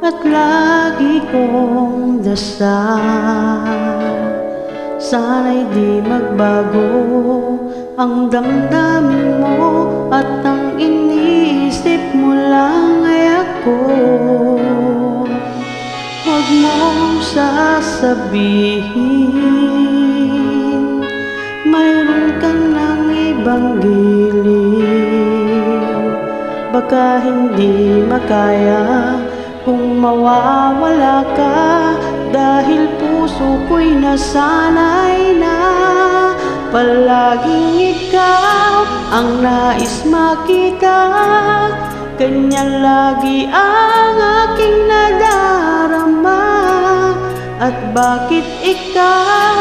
at lagi kong dasal. Sana'y di magbago ang damdamin mo at ang iniisip mo lang ay ako. Huwag mong sasabihin mayroon ka ng ibang giliw. Baka hindi makaya kung mawawala ka, dahil puso ko'y nasanay na palaging ikaw ang nais makita. Ganyan lagi ang aking nadarama. At bakit ikaw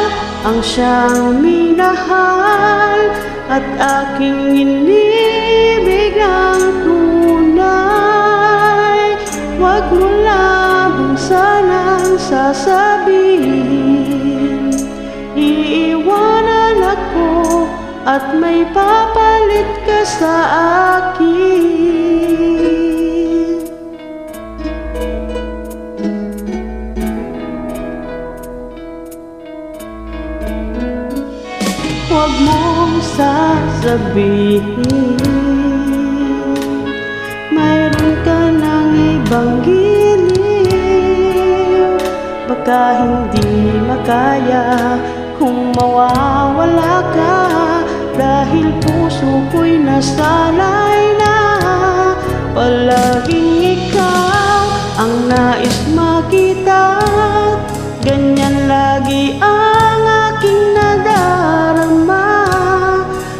ang siyang minahal at aking inibig ang tunay? Huwag mo lamang sanang sasabihin iiwanan ako at may papalit ka sa akin. Huwag mong sasabihin mayroon ka ng ibang giliw. Baka hindi makaya kung mawawala ka, dahil puso ko'y nasanay na palaging ikaw ang nais makita. Ganyan lagi ang aking nadarama.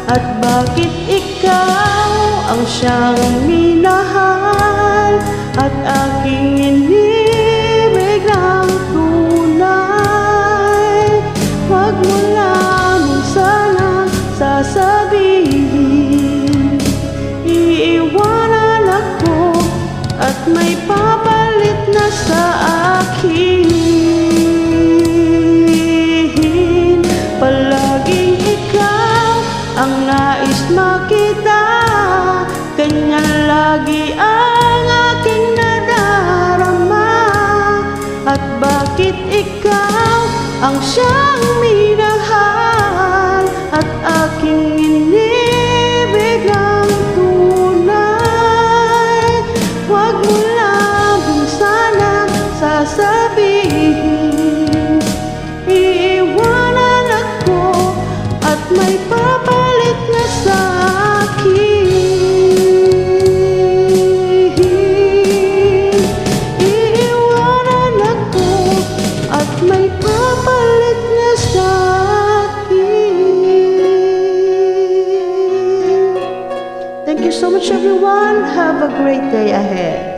At bakit ikaw ang siyang minahal at aking inibig ng tunay? Huwag mo lamang sanang sasabihin iiwanan ako at may papalit na sa akin. Palaging ikaw ang nais makita. Ganyan lagi ang aking nadarama. At bakit ikaw ang siyang minahal at aking inibig ng tunay? Huwag mo lamang sanang sasabihin iiwanan ako at may papalit na sa akin. Iiwanan ako at may papalit na sa akin. Thank you so much, everyone. Have a great day ahead.